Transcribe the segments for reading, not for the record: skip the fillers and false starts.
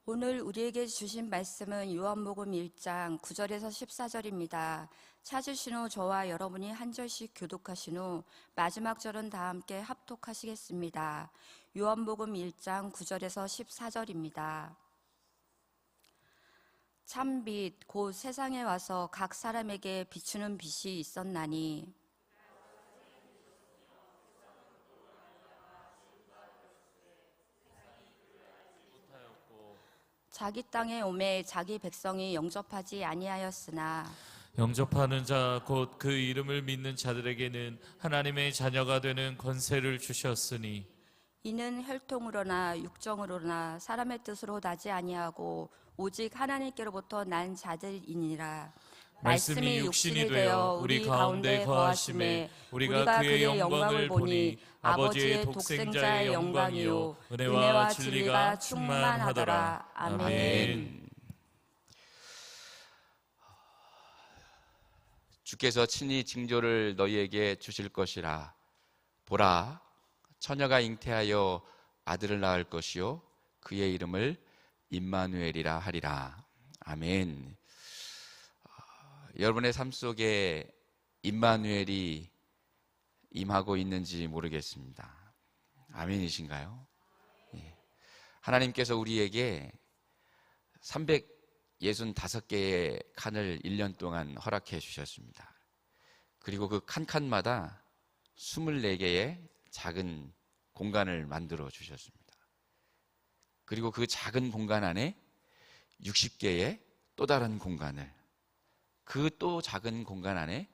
오늘 우리에게 주신 말씀은 요한복음 1장 9절에서 14절입니다. 찾으신 후 저와 여러분이 한 절씩 교독하신 후 마지막 절은 다 함께 합독하시겠습니다. 요한복음 1장 9절에서 14절입니다. 참빛 곧 세상에 와서 각 사람에게 비추는 빛이 있었나니 자기 땅에 오매 자기 백성이 영접하지 아니하였으나 영접하는 자 곧 그 이름을 믿는 자들에게는 하나님의 자녀가 되는 권세를 주셨으니 이는 혈통으로나 육정으로나 사람의 뜻으로 나지 아니하고 오직 하나님께로부터 난 자들이니라. 말씀이 육신이 되어 우리 가운데 거하심에 우리가 그의 영광을 보니 아버지의 독생자의 영광이요 은혜와 진리가 충만하더라. 아멘. 주께서 친히 징조를 너희에게 주실 것이라. 보라, 처녀가 잉태하여 아들을 낳을 것이요 그의 이름을 임마누엘이라 하리라. 아멘. 여러분의 삶 속에 임마누엘이 임하고 있는지 모르겠습니다. 아멘이신가요? 예. 하나님께서 우리에게 365개의 칸을 1년 동안 허락해 주셨습니다. 그리고 그 칸칸마다 24개의 작은 공간을 만들어 주셨습니다. 그리고 그 작은 공간 안에 60개의 또 다른 공간을, 그 또 작은 공간 안에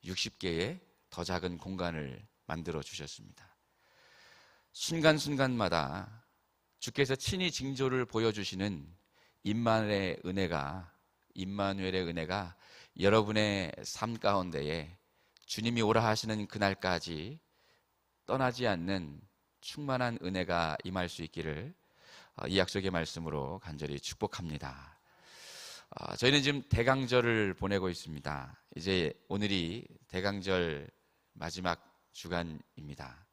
60개의 더 작은 공간을 만들어 주셨습니다. 순간순간마다 주께서 친히 징조를 보여주시는 임마누엘의 은혜가 여러분의 삶 가운데에 주님이 오라 하시는 그날까지 떠나지 않는 충만한 은혜가 임할 수 있기를 이 약속의 말씀으로 간절히 축복합니다. 저희는 지금 대강절을 보내고 있습니다. 이제 오늘이 대강절 마지막 주간입니다.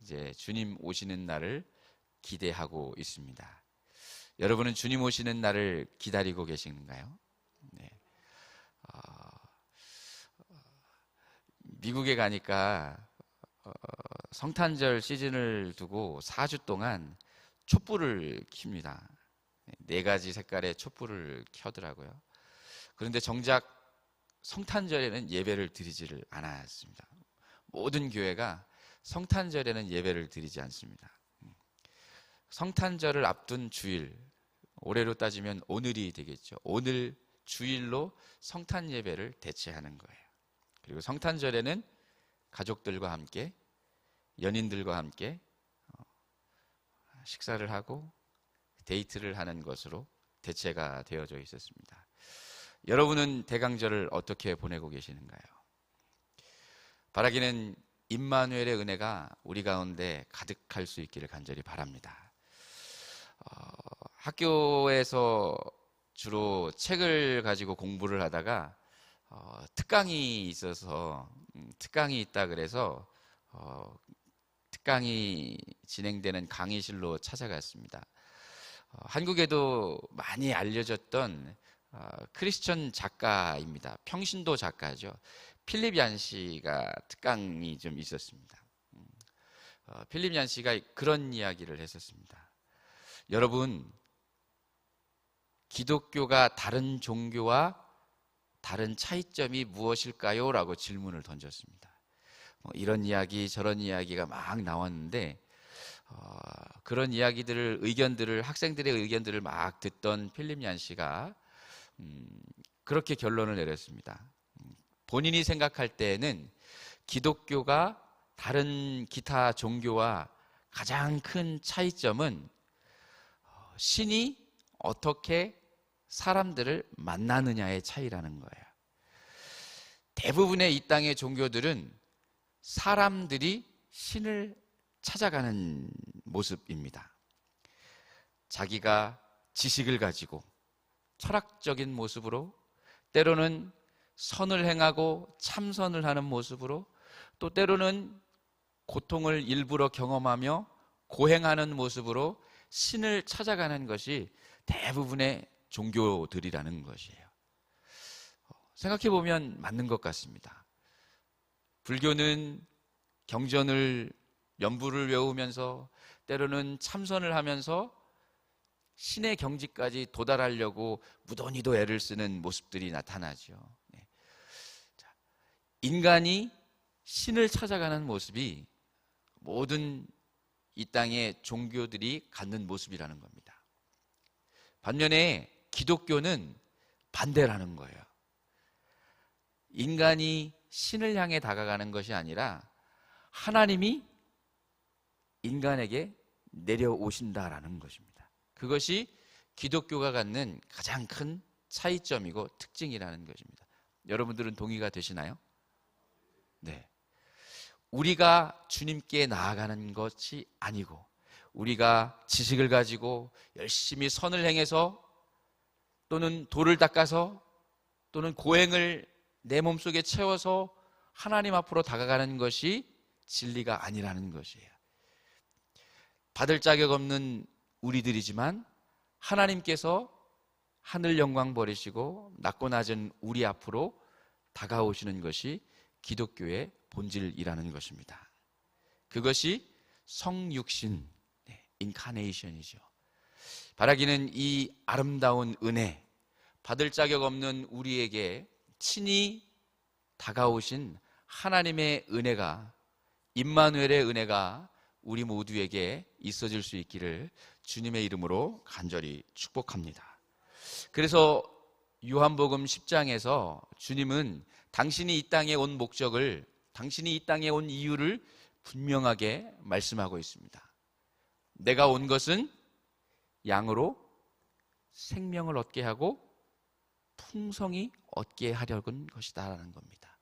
이제 주님 오시는 날을 기대하고 있습니다. 여러분은 주님 오시는 날을 기다리고 계신가요? 네. 미국에 가니까 성탄절 시즌을 두고 4주 동안 촛불을 킵니다. 4가지 색깔의 촛불을 켜더라고요. 그런데 정작 성탄절에는 예배를 드리지를 않았습니다. 모든 교회가 성탄절에는 예배를 드리지 않습니다. 성탄절을 앞둔 주일, 올해로 따지면 오늘이 되겠죠. 오늘 주일로 성탄 예배를 대체하는 거예요. 그리고 성탄절에는 가족들과 함께, 연인들과 함께 식사를 하고 데이트를 하는 것으로 대체가 되어져 있었습니다. 여러분은 대강절을 어떻게 보내고 계시는가요? 바라기는 임마누엘의 은혜가 우리 가운데 가득할 수 있기를 간절히 바랍니다. 학교에서 주로 책을 가지고 공부를 하다가 특강이 있어서 특강이 있다 그래서 특강이 진행되는 강의실로 찾아갔습니다. 한국에도 많이 알려졌던 크리스천 작가입니다. 평신도 작가죠. 필립 얀시가 특강이 좀 있었습니다. 필립 얀시가 그런 이야기를 했었습니다. 여러분, 기독교가 다른 종교와 다른 차이점이 무엇일까요? 라고 질문을 던졌습니다. 이런 이야기 저런 이야기가 막 나왔는데 그런 이야기들을, 의견들을, 학생들의 의견들을 막 듣던 필립 얀시가 그렇게 결론을 내렸습니다. 본인이 생각할 때에는 기독교가 다른 기타 종교와 가장 큰 차이점은 신이 어떻게 사람들을 만나느냐의 차이라는 거예요. 대부분의 이 땅의 종교들은 사람들이 신을 찾아가는 모습입니다. 자기가 지식을 가지고 철학적인 모습으로, 때로는 선을 행하고 참선을 하는 모습으로, 또 때로는 고통을 일부러 경험하며 고행하는 모습으로 신을 찾아가는 것이 대부분의 종교들이라는 것이에요. 생각해 보면 맞는 것 같습니다. 불교는 경전을 연부를 외우면서 때로는 참선을 하면서 신의 경지까지 도달하려고 무던히도 애를 쓰는 모습들이 나타나죠. 네. 인간이 신을 찾아가는 모습이 모든 이 땅의 종교들이 갖는 모습이라는 겁니다. 반면에 기독교는 반대라는 거예요. 인간이 신을 향해 다가가는 것이 아니라 하나님이 인간에게 내려오신다라는 것입니다. 그것이 기독교가 갖는 가장 큰 차이점이고 특징이라는 것입니다. 여러분들은 동의가 되시나요? 네. 우리가 주님께 나아가는 것이 아니고 우리가 지식을 가지고 열심히 선을 행해서 또는 돌을 닦아서 또는 고행을 내 몸속에 채워서 하나님 앞으로 다가가는 것이 진리가 아니라는 것이에요. 받을 자격 없는 우리들이지만 하나님께서 하늘 영광 버리시고 낮고 낮은 우리 앞으로 다가오시는 것이 기독교의 본질이라는 것입니다. 그것이 성육신, 인카네이션이죠. 바라기는 이 아름다운 은혜, 받을 자격 없는 우리에게 친히 다가오신 하나님의 은혜가, 임마누엘의 은혜가 우리 모두에게 있어질 수 있기를 주님의 이름으로 간절히 축복합니다. 그래서 요한복음 10장에서 주님은 당신이 이 땅에 온 목적을, 당신이 이 땅에 온 이유를 분명하게 말씀하고 있습니다. 내가 온 것은 양으로 생명을 얻게 하고 풍성히 얻게 하려는 것이다라는 겁니다.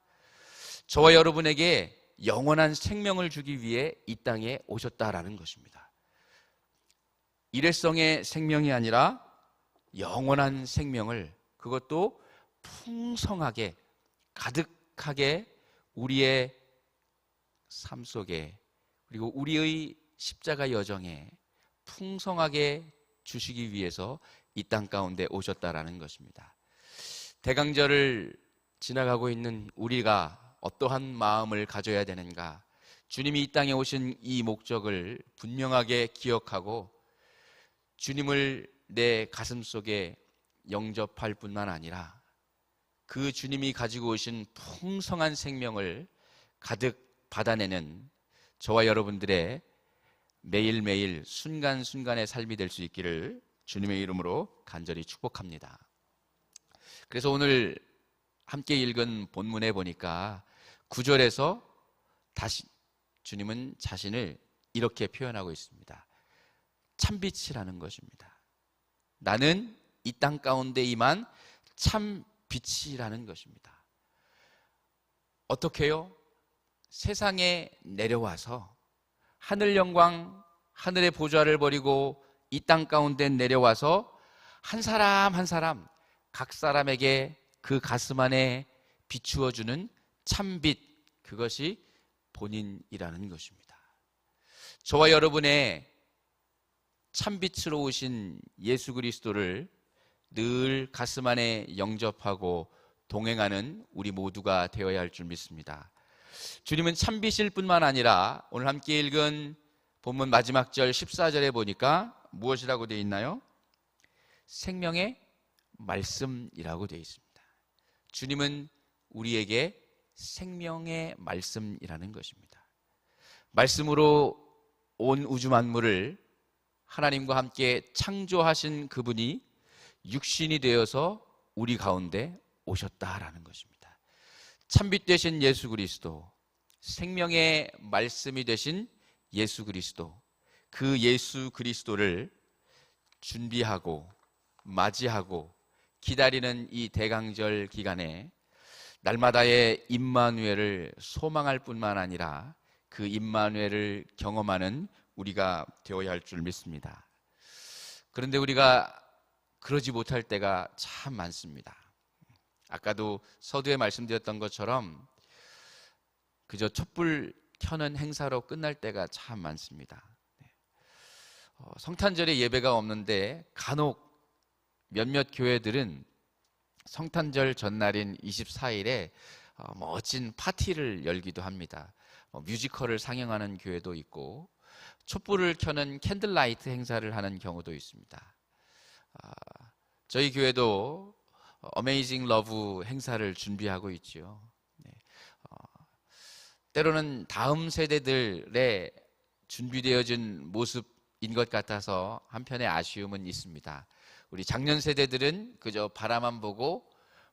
저와 여러분에게 영원한 생명을 주기 위해 이 땅에 오셨다라는 것입니다. 일회성의 생명이 아니라 영원한 생명을, 그것도 풍성하게 가득하게 우리의 삶 속에, 그리고 우리의 십자가 여정에 풍성하게 주시기 위해서 이 땅 가운데 오셨다라는 것입니다. 대강절을 지나가고 있는 우리가 어떠한 마음을 가져야 되는가? 주님이 이 땅에 오신 이 목적을 분명하게 기억하고 주님을 내 가슴 속에 영접할 뿐만 아니라 그 주님이 가지고 오신 풍성한 생명을 가득 받아내는 저와 여러분들의 매일매일 순간순간의 삶이 될 수 있기를 주님의 이름으로 간절히 축복합니다. 그래서 오늘 함께 읽은 본문에 보니까 9절에서 다시 주님은 자신을 이렇게 표현하고 있습니다. 참빛이라는 것입니다. 나는 이 땅 가운데 임한 참빛이라는 것입니다. 어떻게요? 세상에 내려와서 하늘 영광, 하늘의 보좌를 버리고 이 땅 가운데 내려와서 한 사람 한 사람, 각 사람에게 그 가슴 안에 비추어주는 참빛, 그것이 본인이라는 것입니다. 저와 여러분의 참빛으로 오신 예수 그리스도를 늘 가슴 안에 영접하고 동행하는 우리 모두가 되어야 할 줄 믿습니다. 주님은 참빛일 뿐만 아니라 오늘 함께 읽은 본문 마지막 절 14절에 보니까 무엇이라고 되어 있나요? 생명의 말씀이라고 되어 있습니다. 주님은 우리에게 생명의 말씀이라는 것입니다. 말씀으로 온 우주 만물을 하나님과 함께 창조하신 그분이 육신이 되어서 우리 가운데 오셨다라는 것입니다. 참빛 되신 예수 그리스도, 생명의 말씀이 되신 예수 그리스도, 그 예수 그리스도를 준비하고 맞이하고 기다리는 이 대강절 기간에 날마다의 임마누엘을 소망할 뿐만 아니라 그 임마누엘을 경험하는 우리가 되어야 할 줄 믿습니다. 그런데 우리가 그러지 못할 때가 참 많습니다. 아까도 서두에 말씀드렸던 것처럼 그저 촛불 켜는 행사로 끝날 때가 참 많습니다. 성탄절에 예배가 없는데 간혹 몇몇 교회들은 성탄절 전날인 24일에 멋진 파티를 열기도 합니다. 뮤지컬을 상영하는 교회도 있고 촛불을 켜는 캔들라이트 행사를 하는 경우도 있습니다. 저희 교회도 어메이징 러브 행사를 준비하고 있죠. 때로는 다음 세대들의 준비되어진 모습인 것 같아서 한편의 아쉬움은 있습니다. 우리 작년 세대들은 그저 바라만 보고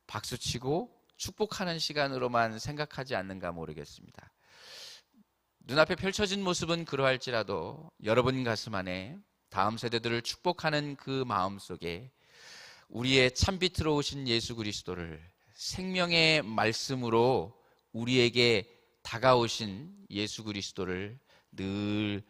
박수치고 축복하는 시간으로만 생각하지 않는가 모르겠습니다. 눈앞에 펼쳐진 모습은 그러할지라도 여러분 가슴 안에 다음 세대들을 축복하는 그 마음 속에 우리의 참빛으로 오신 예수 그리스도를 생명의 말씀으로 우리에게 다가오신 예수 그리스도를 늘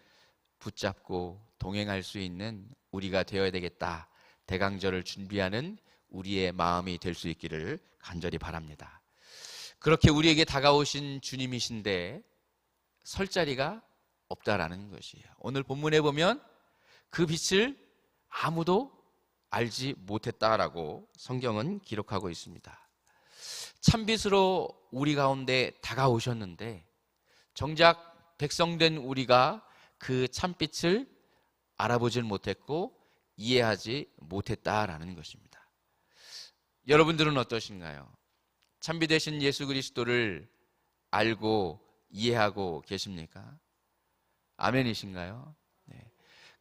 붙잡고 동행할 수 있는 우리가 되어야 되겠다. 대강절을 준비하는 우리의 마음이 될 수 있기를 간절히 바랍니다. 그렇게 우리에게 다가오신 주님이신데 설 자리가 없다라는 것이에요. 오늘 본문에 보면 그 빛을 아무도 알지 못했다라고 성경은 기록하고 있습니다. 참빛으로 우리 가운데 다가오셨는데 정작 백성된 우리가 그 참빛을 알아보질 못했고 이해하지 못했다라는 것입니다. 여러분들은 어떠신가요? 참빛 되신 예수 그리스도를 알고 이해하고 계십니까? 아멘이신가요? 네.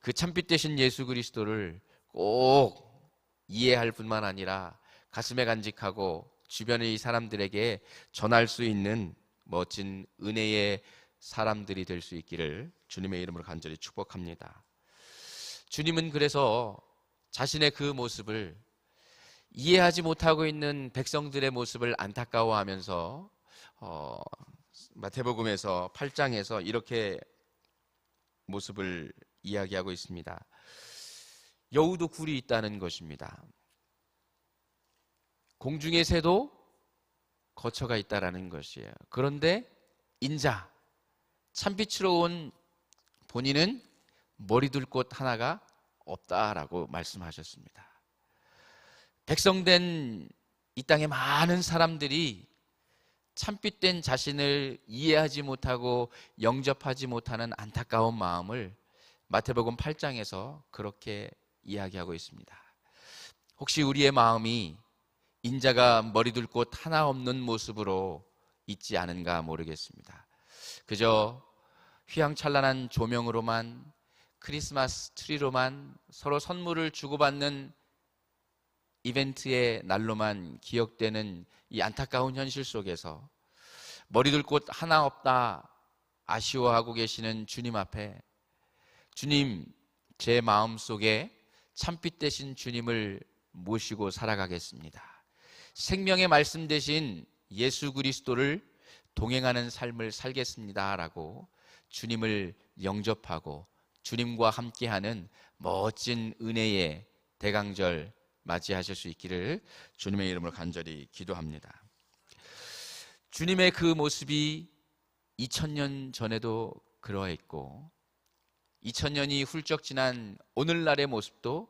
그 참빛 되신 예수 그리스도를 꼭 이해할 뿐만 아니라 가슴에 간직하고 주변의 사람들에게 전할 수 있는 멋진 은혜의 사람들이 될 수 있기를 주님의 이름으로 간절히 축복합니다. 주님은 그래서 자신의 그 모습을 이해하지 못하고 있는 백성들의 모습을 안타까워하면서 마태복음에서 8장에서 이렇게 모습을 이야기하고 있습니다. 여우도 굴이 있다는 것입니다. 공중의 새도 거처가 있다라는 것이에요. 그런데 인자, 참빛으로 온 본인은 머리둘 곳 하나가 없다라고 말씀하셨습니다. 백성된 이 땅의 많은 사람들이 참빛된 자신을 이해하지 못하고 영접하지 못하는 안타까운 마음을 마태복음 8장에서 그렇게 이야기하고 있습니다. 혹시 우리의 마음이 인자가 머리둘 곳 하나 없는 모습으로 있지 않은가 모르겠습니다. 그저 휘황찬란한 조명으로만, 크리스마스 트리로만 서로 선물을 주고받는 이벤트의 날로만 기억되는 이 안타까운 현실 속에서 머리둘 곳 하나 없다 아쉬워하고 계시는 주님 앞에 주님, 제 마음속에 참빛 되신 주님을 모시고 살아가겠습니다. 생명의 말씀 되신 예수 그리스도를 동행하는 삶을 살겠습니다 라고 주님을 영접하고 주님과 함께하는 멋진 은혜의 대강절 맞이하실 수 있기를 주님의 이름으로 간절히 기도합니다. 주님의 그 모습이 2000년 전에도 그러했고 2000년이 훌쩍 지난 오늘날의 모습도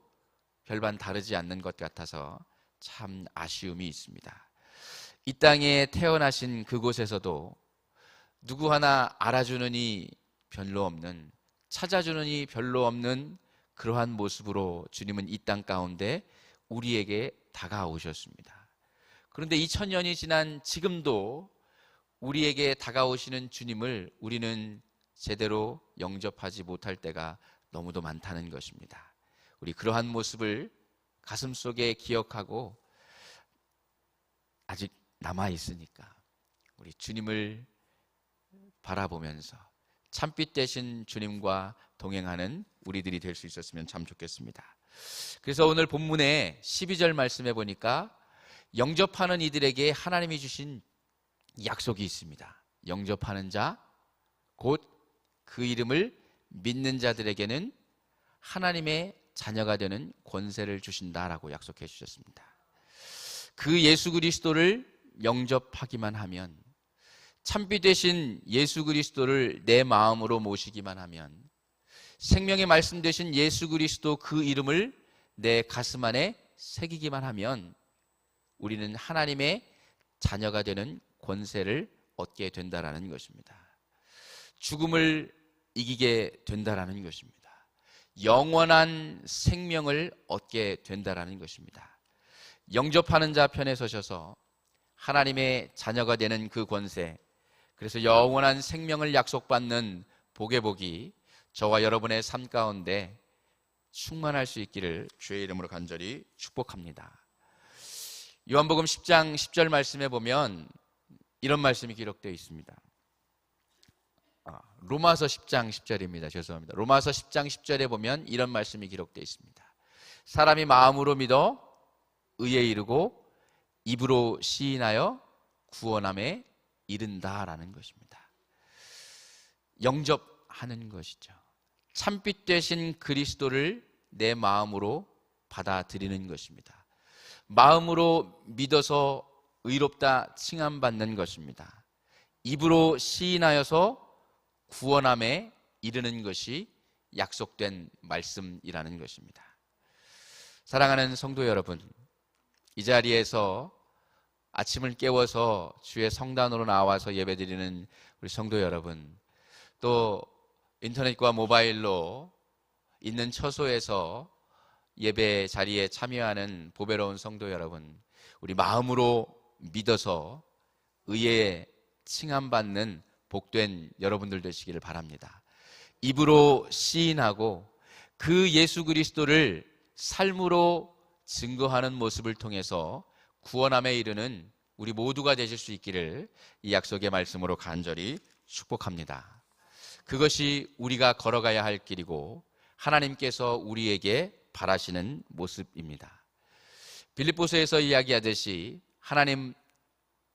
별반 다르지 않는 것 같아서 참 아쉬움이 있습니다. 이 땅에 태어나신 그곳에서도 누구 하나 알아주는 이 별로 없는, 찾아주는 이 별로 없는 그러한 모습으로 주님은 이 땅 가운데 우리에게 다가오셨습니다. 그런데 2000년이 지난 지금도 우리에게 다가오시는 주님을 우리는 제대로 영접하지 못할 때가 너무도 많다는 것입니다. 우리 그러한 모습을 가슴속에 기억하고 아직 남아있으니까 우리 주님을 바라보면서 참빛 되신 주님과 동행하는 우리들이 될 수 있었으면 참 좋겠습니다. 그래서 오늘 본문의 12절 말씀해 보니까 영접하는 이들에게 하나님이 주신 약속이 있습니다. 영접하는 자, 곧 그 이름을 믿는 자들에게는 하나님의 자녀가 되는 권세를 주신다라고 약속해 주셨습니다. 그 예수 그리스도를 영접하기만 하면, 참빛 되신 예수 그리스도를 내 마음으로 모시기만 하면, 생명의 말씀 되신 예수 그리스도 그 이름을 내 가슴 안에 새기기만 하면 우리는 하나님의 자녀가 되는 권세를 얻게 된다라는 것입니다. 죽음을 이기게 된다라는 것입니다. 영원한 생명을 얻게 된다라는 것입니다. 영접하는 자 편에 서셔서 하나님의 자녀가 되는 그 권세, 그래서 영원한 생명을 약속받는 복의 복이 저와 여러분의 삶 가운데 충만할 수 있기를 주의 이름으로 간절히 축복합니다. 요한복음 10장 10절 말씀에 보면 이런 말씀이 기록되어 있습니다. 로마서 10장 10절입니다. 죄송합니다. 로마서 10장 10절에 보면 이런 말씀이 기록되어 있습니다. 사람이 마음으로 믿어 의에 이르고 입으로 시인하여 구원함에 이른다라는 것입니다. 영접하는 것이죠. 참빛 되신 그리스도를 내 마음으로 받아들이는 것입니다. 마음으로 믿어서 의롭다 칭함받는 것입니다. 입으로 시인하여서 구원함에 이르는 것이 약속된 말씀이라는 것입니다. 사랑하는 성도 여러분, 이 자리에서 아침을 깨워서 주의 성단으로 나와서 예배드리는 우리 성도 여러분, 또 인터넷과 모바일로 있는 처소에서 예배 자리에 참여하는 보배로운 성도 여러분, 우리 마음으로 믿어서 의에 칭함받는 복된 여러분들 되시기를 바랍니다. 입으로 시인하고 그 예수 그리스도를 삶으로 증거하는 모습을 통해서 구원함에 이르는 우리 모두가 되실 수 있기를 이 약속의 말씀으로 간절히 축복합니다. 그것이 우리가 걸어가야 할 길이고 하나님께서 우리에게 바라시는 모습입니다. 빌립보서에서 이야기하듯이 하나님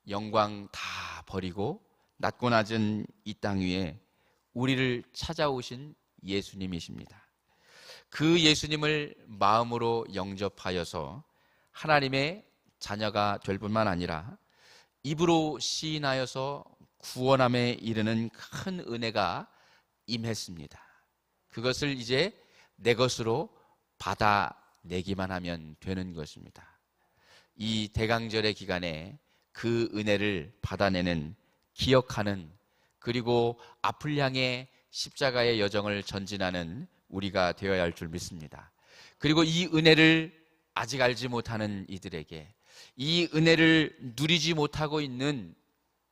영광 다 버리고 낮고 낮은 이 땅 위에 우리를 찾아오신 예수님이십니다. 그 예수님을 마음으로 영접하여서 하나님의 자녀가 될 뿐만 아니라 입으로 시인하여서 구원함에 이르는 큰 은혜가 임했습니다. 그것을 이제 내 것으로 받아내기만 하면 되는 것입니다. 이 대강절의 기간에 그 은혜를 받아내는, 기억하는, 그리고 앞을 향해 십자가의 여정을 전진하는 우리가 되어야 할 줄 믿습니다. 그리고 이 은혜를 아직 알지 못하는 이들에게, 이 은혜를 누리지 못하고 있는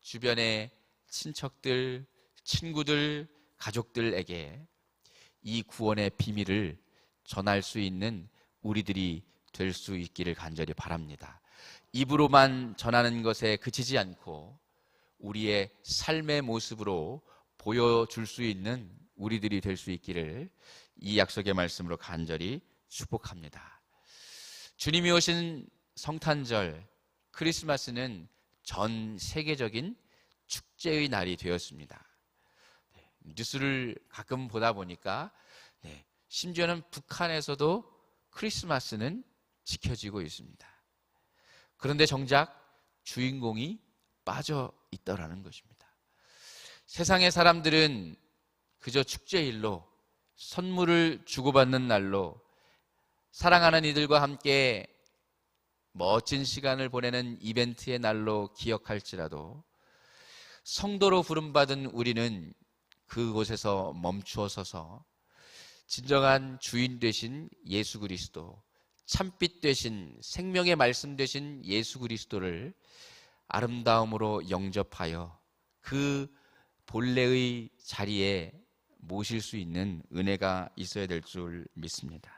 주변의 친척들, 친구들, 가족들에게 이 구원의 비밀을 전할 수 있는 우리들이 될 수 있기를 간절히 바랍니다. 입으로만 전하는 것에 그치지 않고 우리의 삶의 모습으로 보여줄 수 있는 우리들이 될 수 있기를 이 약속의 말씀으로 간절히 축복합니다. 주님이 오신 성탄절, 크리스마스는 전 세계적인 축제의 날이 되었습니다. 뉴스를 가끔 보다 보니까 심지어는 북한에서도 크리스마스는 지켜지고 있습니다. 그런데 정작 주인공이 빠져 있더라는 것입니다. 세상의 사람들은 그저 축제일로, 선물을 주고받는 날로, 사랑하는 이들과 함께 멋진 시간을 보내는 이벤트의 날로 기억할지라도 성도로 부름받은 우리는 그곳에서 멈추어 서서 진정한 주인 되신 예수 그리스도, 참빛 되신 생명의 말씀 되신 예수 그리스도를 아름다움으로 영접하여 그 본래의 자리에 모실 수 있는 은혜가 있어야 될 줄 믿습니다.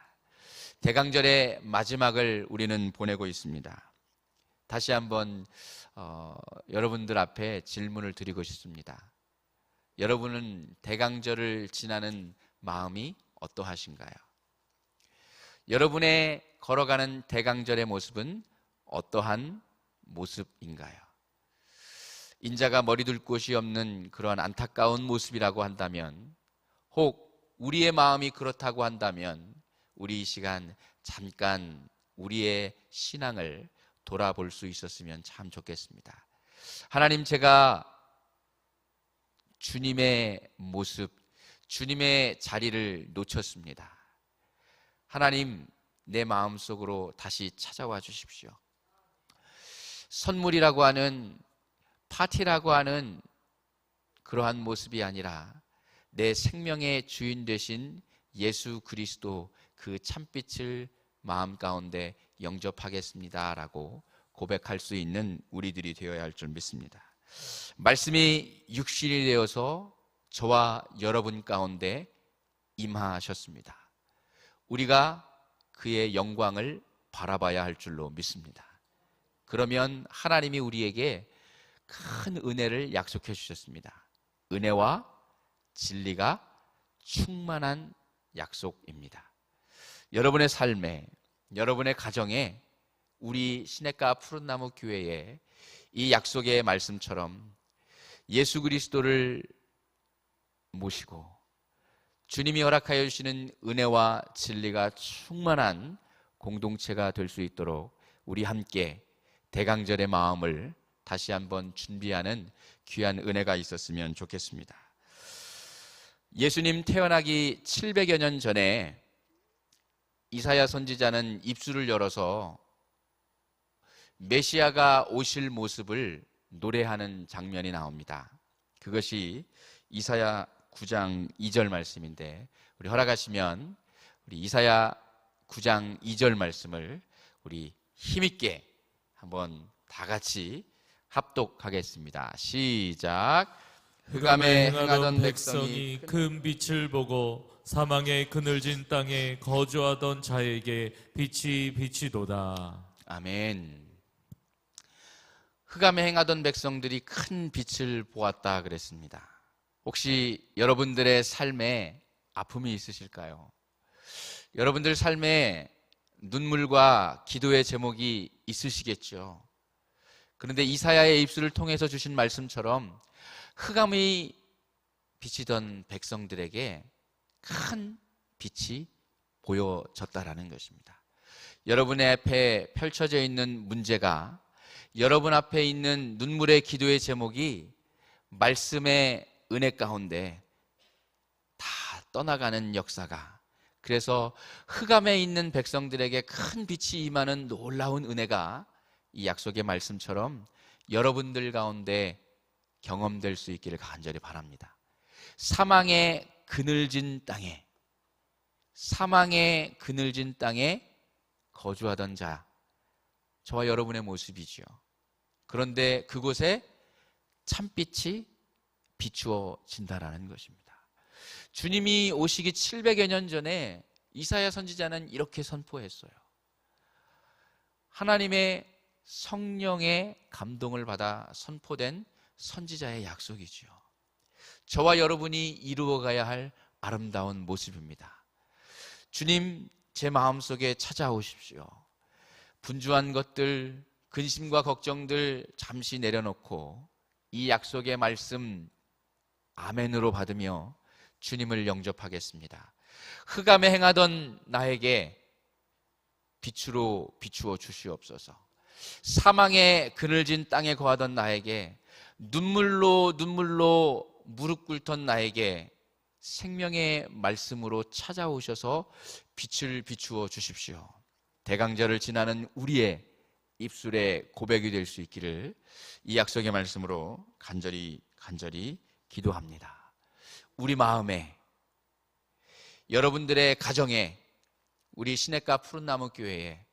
대강절의 마지막을 우리는 보내고 있습니다. 다시 한번 여러분들 앞에 질문을 드리고 싶습니다. 여러분은 대강절을 지나는 마음이 어떠하신가요? 여러분의 걸어가는 대강절의 모습은 어떠한 모습인가요? 인자가 머리 둘 곳이 없는 그러한 안타까운 모습이라고 한다면, 혹 우리의 마음이 그렇다고 한다면 우리 이 시간 잠깐 우리의 신앙을 돌아볼 수 있었으면 참 좋겠습니다. 하나님, 제가 주님의 모습, 주님의 자리를 놓쳤습니다. 하나님, 내 마음속으로 다시 찾아와 주십시오. 선물이라고 하는, 파티라고 하는 그러한 모습이 아니라 내 생명의 주인 되신 예수 그리스도 그 참빛을 마음 가운데 영접하겠습니다라고 고백할 수 있는 우리들이 되어야 할 줄 믿습니다. 말씀이 육신이 되어서 저와 여러분 가운데 임하셨습니다. 우리가 그의 영광을 바라봐야 할 줄로 믿습니다. 그러면 하나님이 우리에게 큰 은혜를 약속해 주셨습니다. 은혜와 진리가 충만한 약속입니다. 여러분의 삶에, 여러분의 가정에, 우리 시냇가 푸른나무 교회에 이 약속의 말씀처럼 예수 그리스도를 모시고 주님이 허락하여 주시는 은혜와 진리가 충만한 공동체가 될 수 있도록 우리 함께 대강절의 마음을 다시 한번 준비하는 귀한 은혜가 있었으면 좋겠습니다. 예수님 태어나기 700여 년 전에 이사야 선지자는 입술을 열어서 메시아가 오실 모습을 노래하는 장면이 나옵니다. 그것이 이사야 9장 2절 말씀인데, 우리 허락하시면 우리 이사야 9장 2절 말씀을 우리 힘있게 한번 다 같이 합독하겠습니다. 시작. 흑암에 행하던 백성이 큰 빛을 보고 사망의 그늘진 땅에 거주하던 자에게 빛이 비치도다. 아멘. 흑암에 행하던 백성들이 큰 빛을 보았다 그랬습니다. 혹시 여러분들의 삶에 아픔이 있으실까요? 여러분들 삶에 눈물과 기도의 제목이 있으시겠죠. 그런데 이사야의 입술을 통해서 주신 말씀처럼 흑암이 비치던 백성들에게 큰 빛이 보여졌다라는 것입니다. 여러분의 앞에 펼쳐져 있는 문제가, 여러분 앞에 있는 눈물의 기도의 제목이 말씀의 은혜 가운데 다 떠나가는 역사가, 그래서 흑암에 있는 백성들에게 큰 빛이 임하는 놀라운 은혜가 이 약속의 말씀처럼 여러분들 가운데 경험될 수 있기를 간절히 바랍니다. 사망의 그늘진 땅에, 사망의 그늘진 땅에 거주하던 자, 저와 여러분의 모습이지요. 그런데 그곳에 참빛이 비추어진다라는 것입니다. 주님이 오시기 700여 년 전에 이사야 선지자는 이렇게 선포했어요. 하나님의 성령의 감동을 받아 선포된 선지자의 약속이지요. 저와 여러분이 이루어가야 할 아름다운 모습입니다. 주님, 제 마음속에 찾아오십시오. 분주한 것들, 근심과 걱정들 잠시 내려놓고 이 약속의 말씀 아멘으로 받으며 주님을 영접하겠습니다. 흑암에 행하던 나에게 빛으로 비추어 주시옵소서. 사망의 그늘진 땅에 거하던 나에게, 눈물로 무릎 꿇던 나에게 생명의 말씀으로 찾아오셔서 빛을 비추어 주십시오. 대강절을 지나는 우리의 입술의 고백이 될 수 있기를 이 약속의 말씀으로 간절히 기도합니다. 우리 마음에, 여러분들의 가정에, 우리 시냇가 푸른나무 교회에,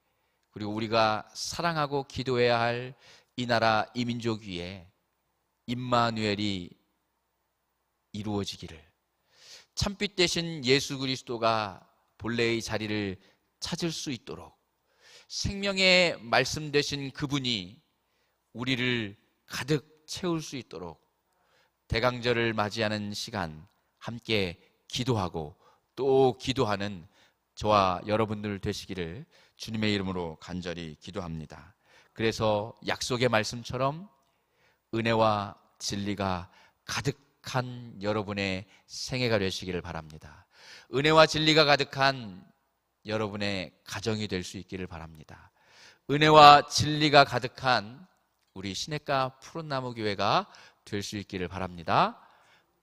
그리고 우리가 사랑하고 기도해야 할 이 나라 이 민족 위에 임마누엘이 이루어지기를, 참빛 되신 예수 그리스도가 본래의 자리를 찾을 수 있도록, 생명의 말씀 되신 그분이 우리를 가득 채울 수 있도록 대강절을 맞이하는 시간 함께 기도하고 또 기도하는 저와 여러분들 되시기를 주님의 이름으로 간절히 기도합니다. 그래서 약속의 말씀처럼 은혜와 진리가 가득한 여러분의 생애가 되시기를 바랍니다. 은혜와 진리가 가득한 여러분의 가정이 될 수 있기를 바랍니다. 은혜와 진리가 가득한 우리 시냇가 푸른나무 교회가 될 수 있기를 바랍니다.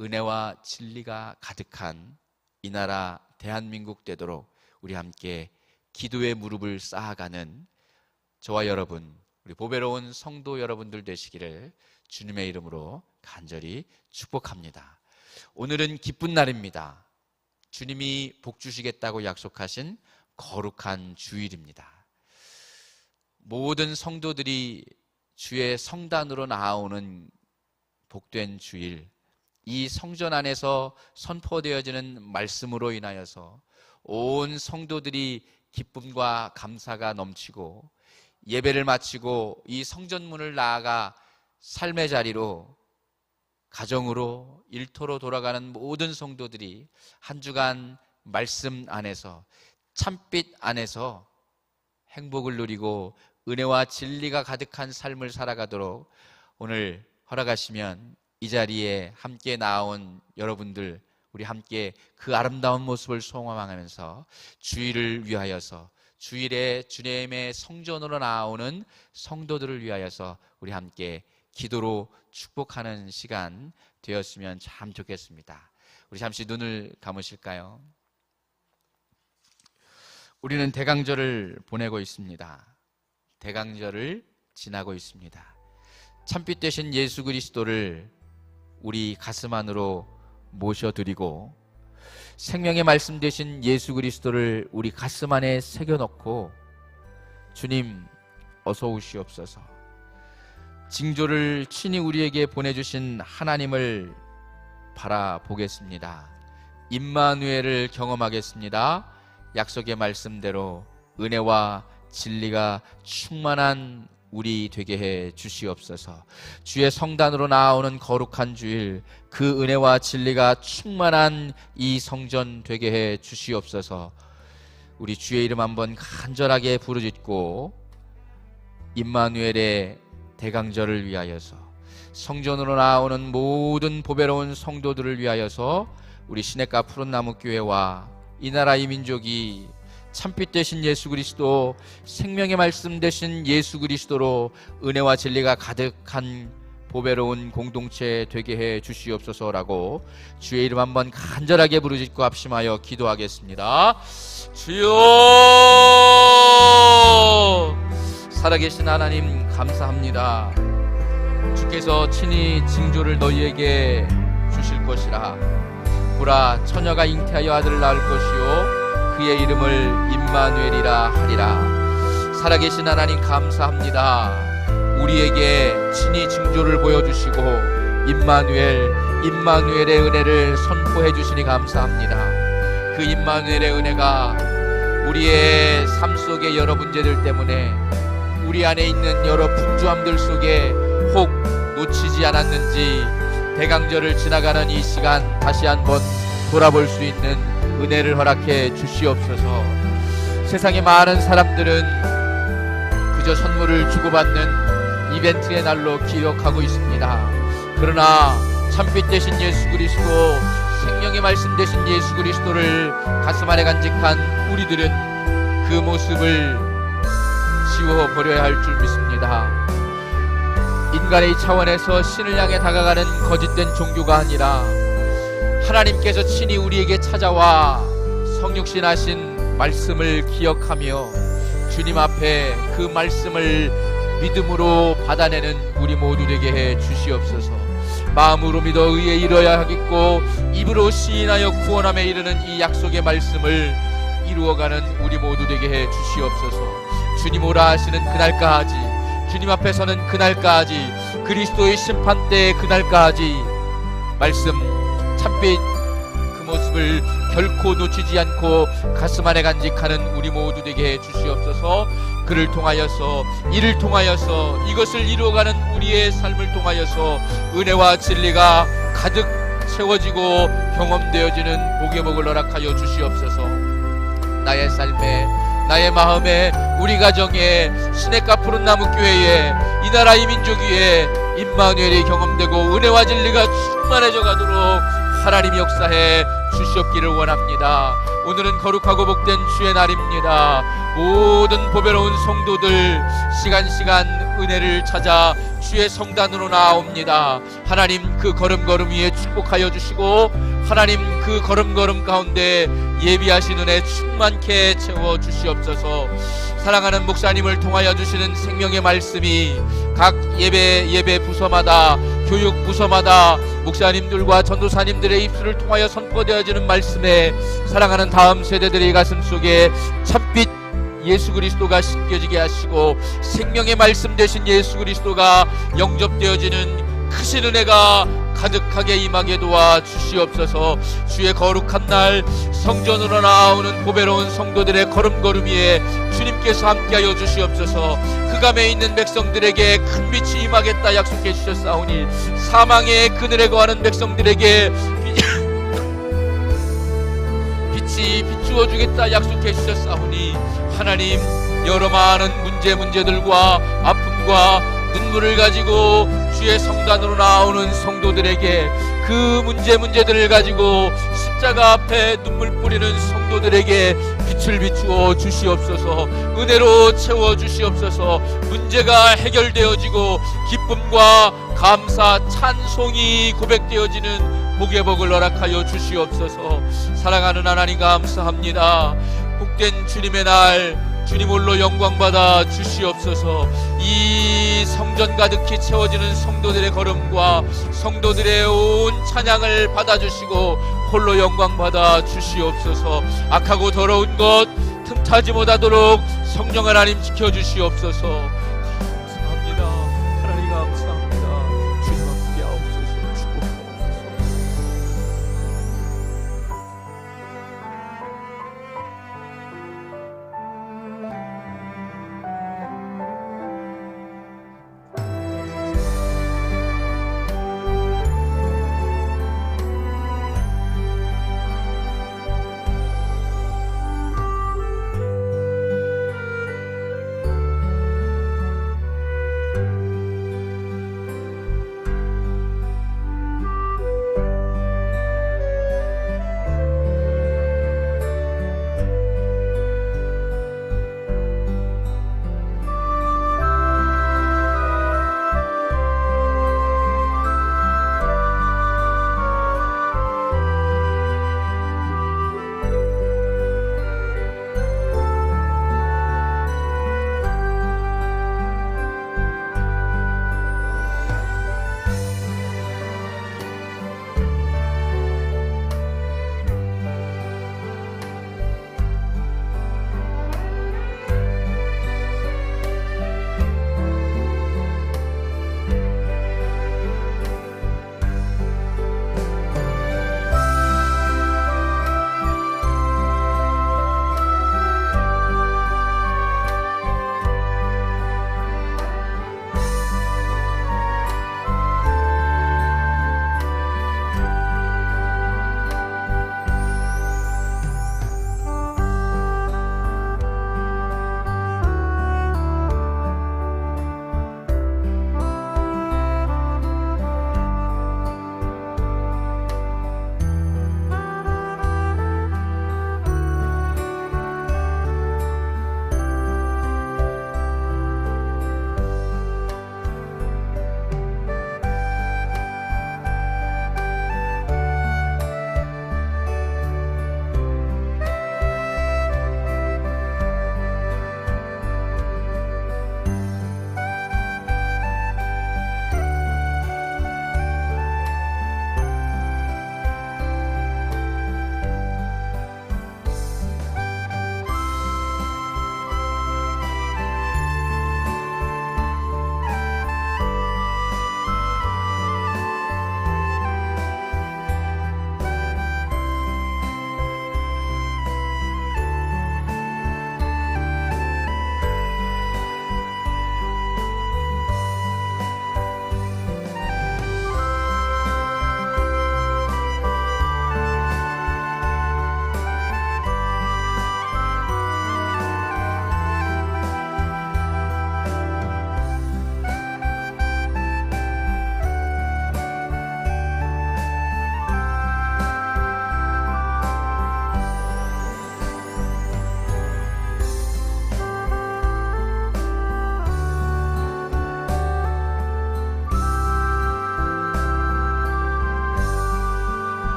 은혜와 진리가 가득한 이 나라 대한민국 되도록 우리 함께 기도의 무릎을 쌓아가는 저와 여러분, 우리 보배로운 성도 여러분들 되시기를 주님의 이름으로 간절히 축복합니다. 오늘은 기쁜 날입니다. 주님이 복 주시겠다고 약속하신 거룩한 주일입니다. 모든 성도들이 주의 성단으로 나아오는 복된 주일, 이 성전 안에서 선포되어지는 말씀으로 인하여서 온 성도들이 기쁨과 감사가 넘치고 예배를 마치고 이 성전문을 나아가 삶의 자리로, 가정으로, 일터로 돌아가는 모든 성도들이 한 주간 말씀 안에서, 참빛 안에서 행복을 누리고 은혜와 진리가 가득한 삶을 살아가도록 오늘 허락하시면 이 자리에 함께 나온 여러분들, 우리 함께 그 아름다운 모습을 소망하면서 주일을 위하여서, 주일에 주님의 성전으로 나오는 성도들을 위하여서 우리 함께 기도로 축복하는 시간 되었으면 참 좋겠습니다. 우리 잠시 눈을 감으실까요? 우리는 대강절을 보내고 있습니다. 대강절을 지나고 있습니다. 참빛 되신 예수 그리스도를 우리 가슴 안으로 모셔드리고 생명의 말씀 되신 예수 그리스도를 우리 가슴 안에 새겨넣고 주님 어서 오시옵소서, 징조를 친히 우리에게 보내주신 하나님을 바라보겠습니다. 임마누엘을 경험하겠습니다. 약속의 말씀대로 은혜와 진리가 충만한 우리 되게 해 주시옵소서. 주의 성단으로 나아오는 거룩한 주일, 그 은혜와 진리가 충만한 이 성전 되게 해 주시옵소서. 우리 주의 이름 한번 간절하게 부르짖고 임마누엘의 대강절을 위하여서, 성전으로 나오는 모든 보배로운 성도들을 위하여서 우리 시냇가 푸른나무교회와 이 나라 이 민족이 참빛 되신 예수 그리스도, 생명의 말씀 되신 예수 그리스도로 은혜와 진리가 가득한 보배로운 공동체 되게 해 주시옵소서라고 주의 이름 한번 간절하게 부르짖고 합심하여 기도하겠습니다. 주여, 살아계신 하나님 감사합니다. 주께서 친히 징조를 너희에게 주실 것이라. 보라, 처녀가 잉태하여 아들을 낳을 것이요 그의 이름을 임마누엘이라 하리라. 살아계신 하나님 감사합니다. 우리에게 친히 징조를 보여주시고 임마누엘의 은혜를 선포해 주시니 감사합니다. 그 임마누엘의 은혜가 우리의 삶 속의 여러 문제들 때문에, 우리 안에 있는 여러 분주함들 속에 혹 놓치지 않았는지 대강절을 지나가는 이 시간 다시 한번 돌아볼 수 있는 은혜를 허락해 주시옵소서. 세상의 많은 사람들은 그저 선물을 주고받는 이벤트의 날로 기억하고 있습니다. 그러나 참빛 되신 예수 그리스도, 생명의 말씀 되신 예수 그리스도를 가슴 안에 간직한 우리들은 그 모습을 지워버려야 할 줄 믿습니다. 인간의 차원에서 신을 향해 다가가는 거짓된 종교가 아니라 하나님께서 친히 우리에게 찾아와 성육신하신 말씀을 기억하며 주님 앞에 그 말씀을 믿음으로 받아내는 우리 모두 되게 해 주시옵소서. 마음으로 믿어 의에 이뤄야 하겠고 입으로 시인하여 구원함에 이르는 이 약속의 말씀을 이루어가는 우리 모두 되게 해 주시옵소서. 주님 오라 하시는 그날까지, 주님 앞에 서는 그날까지, 그리스도의 심판대의 그날까지 말씀 참빛 그 모습을 결코 놓치지 않고 가슴 안에 간직하는 우리 모두 되게 해 주시옵소서. 그를 통하여서, 이를 통하여서, 이것을 이루어가는 우리의 삶을 통하여서 은혜와 진리가 가득 채워지고 경험되어지는 복의 복을 허락하여 주시옵소서. 나의 삶에, 나의 마음에, 우리 가정에, 시냇가 푸른나무교회에, 이 나라 이 민족 위에 임마누엘이 경험되고 은혜와 진리가 충만해져 가도록 하나님이 역사해 주시옵기를 원합니다. 오늘은 거룩하고 복된 주의 날입니다. 모든 보배로운 성도들 시간 은혜를 찾아 주의 성단으로 나옵니다. 하나님 그 걸음걸음 위에 축복하여 주시고 하나님 그 걸음걸음 가운데 예비하신 은혜 충만케 채워 주시옵소서. 사랑하는 목사님을 통하여 주시는 생명의 말씀이 각 예배 부서마다, 교육 부서마다 목사님들과 전도사님들의 입술을 통하여 선포되어지는 말씀에 사랑하는 다음 세대들의 가슴 속에 참빛 예수 그리스도가 심겨지게 하시고 생명의 말씀 되신 예수 그리스도가 영접되어지는 크신 은혜가 가득하게 임하게 도와 주시옵소서. 주의 거룩한 날 성전으로 나오는 보배로운 성도들의 걸음걸음 위에 주님께서 함께하여 주시옵소서. 흑암에 있는 백성들에게 큰 빛이 임하겠다 약속해 주셨사오니 사망의 그늘에 거하는 백성들에게 빛이 비추어 주겠다 약속해 주셨사오니 하나님, 여러 많은 문제들과 아픔과 눈물을 가지고 주의 성단으로 나오는 성도들에게, 그 문제들을 가지고 십자가 앞에 눈물 뿌리는 성도들에게 빛을 비추어 주시옵소서. 은혜로 채워 주시옵소서. 문제가 해결되어지고 기쁨과 감사, 찬송이 고백되어지는 복의 복을 허락하여 주시옵소서. 사랑하는 하나님 감사합니다. 복된 주님의 날 주님 홀로 영광받아 주시옵소서. 이 성전 가득히 채워지는 성도들의 걸음과 성도들의 온 찬양을 받아주시고 홀로 영광받아 주시옵소서. 악하고 더러운 것 틈타지 못하도록 성령 하나님 지켜주시옵소서. 감사합니다. 하나님 감사합니다.